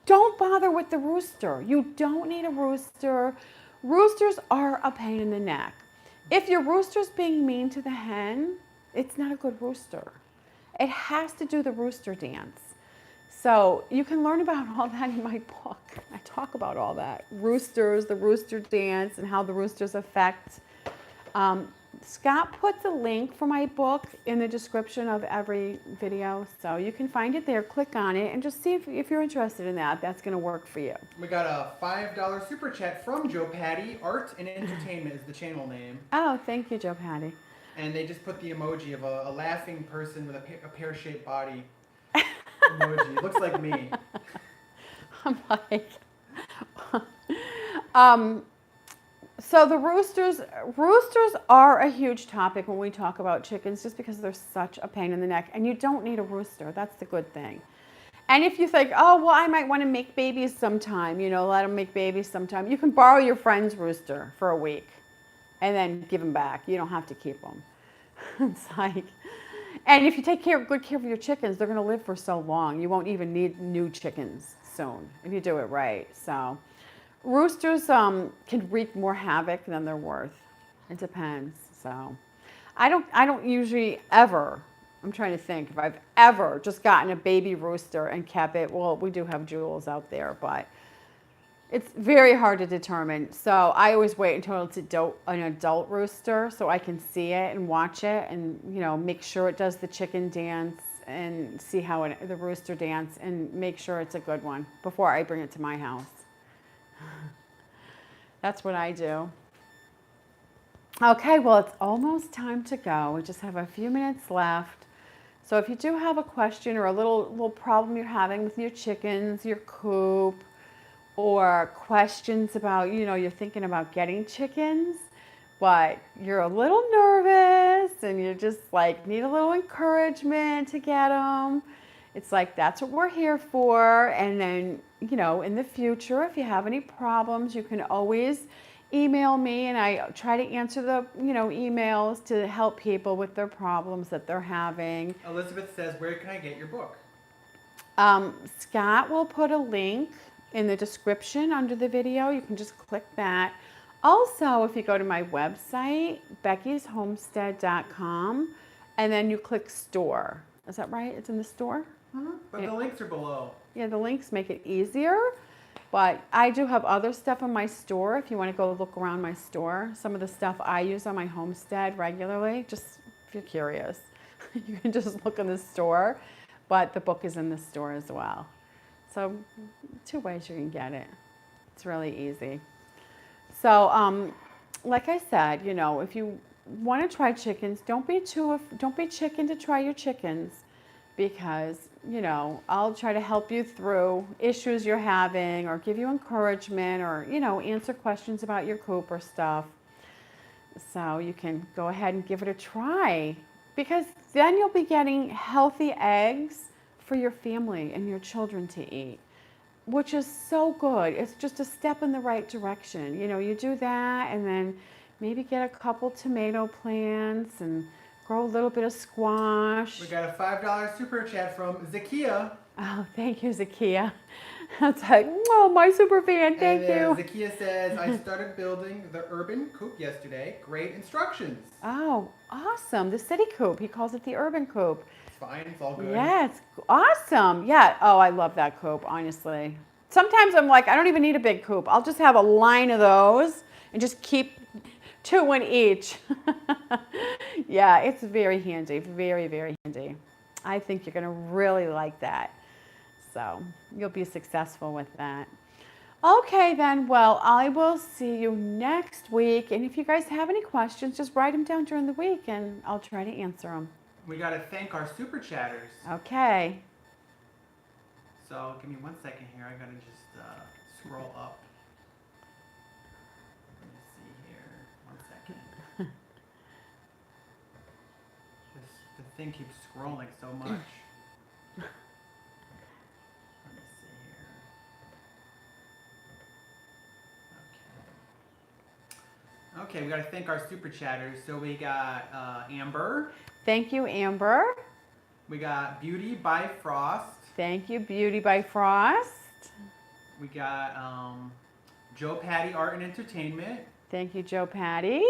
don't bother with the rooster. You don't need a rooster. Roosters are a pain in the neck. If your rooster's being mean to the hen, it's not a good rooster. It has to do the rooster dance. So you can learn about all that in my book. I talk about all that. Roosters, the rooster dance, and how the roosters affect. Scott puts a link for my book in the description of every video. So you can find it there, click on it, and just see if you're interested in that. That's going to work for you. We got a $5 super chat from Joe Patty. Art and Entertainment is the channel name. Oh, thank you, Joe Patty. And they just put the emoji of a laughing person with a pear-shaped body emoji. Looks like me. I'm like, so the roosters are a huge topic when we talk about chickens just because they're such a pain in the neck, and you don't need a rooster. That's the good thing. And if you think, oh, well, I might want to make babies sometime, let them make babies sometime, you can borrow your friend's rooster for a week and then give them back. You don't have to keep them. It's like, and if you take good care of your chickens, they're going to live for so long. You won't even need new chickens soon if you do it right. So roosters can wreak more havoc than they're worth. It depends. So I don't usually ever, I'm trying to think if I've ever just gotten a baby rooster and kept it. Well, we do have Jules out there, but it's very hard to determine. So I always wait until it's an adult rooster so I can see it and watch it and, make sure it does the chicken dance and see how the rooster dance and make sure it's a good one before I bring it to my house. That's what I do. Okay, well, it's almost time to go. We just have a few minutes left. So if you do have a question or a little problem you're having with your chickens, your coop, or questions about, you're thinking about getting chickens, but you're a little nervous and you just need a little encouragement to get them. It's like, that's what we're here for. And then, in the future, if you have any problems, you can always email me and I try to answer the, emails to help people with their problems that they're having. Elizabeth says, where can I get your book? Scott will put a link in the description under the video. You can just click that. Also, if you go to my website, beckishomestead.com, and then you click store. Is that right? It's in the store? Mm-hmm. But the links are below. Yeah, the links make it easier. But I do have other stuff in my store if you want to go look around my store. Some of the stuff I use on my homestead regularly, just if you're curious. You can just look in the store, but the book is in the store as well. So 2 ways you can get it. It's really easy. So like I said, if you want to try chickens, don't be chicken to try your chickens, because I'll try to help you through issues you're having or give you encouragement or answer questions about your coop or stuff. So you can go ahead and give it a try, because then you'll be getting healthy eggs for your family and your children to eat, which is so good. It's just a step in the right direction. You do that and then maybe get a couple tomato plants and grow a little bit of squash. We got a $5 super chat from Zakia. Oh, thank you, Zakia. That's like, oh, my super fan, thank you. Zakia says, I started building the urban coop yesterday. Great instructions. Oh, awesome. The city coop. He calls it the urban coop. It's fine. It's all good. Yeah, it's awesome. Yeah. Oh, I love that coop, honestly. Sometimes I'm like, I don't even need a big coop. I'll just have a line of those and just keep 2 in each. Yeah, it's very handy. Very, very handy. I think you're going to really like that. So you'll be successful with that. Okay, then. Well, I will see you next week. And if you guys have any questions, just write them down during the week and I'll try to answer them. We got to thank our super chatters. Okay. So give me 1 second here. I got to just scroll up. Let me see here. 1 second. The thing keeps scrolling so much. Let me see here. Okay, we got to thank our super chatters. So we got Amber. Thank you, Amber. We got Beauty by Frost. Thank you, Beauty by Frost. We got Joe Patty Art and Entertainment. Thank you, Joe Patty.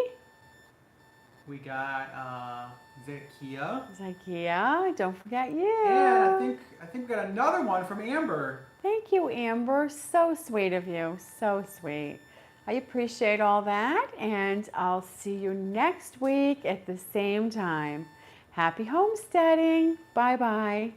We got Zakia. Zakia, don't forget you. And I think we got another one from Amber. Thank you, Amber. So sweet of you. So sweet. I appreciate all that, and I'll see you next week at the same time. Happy homesteading. Bye-bye.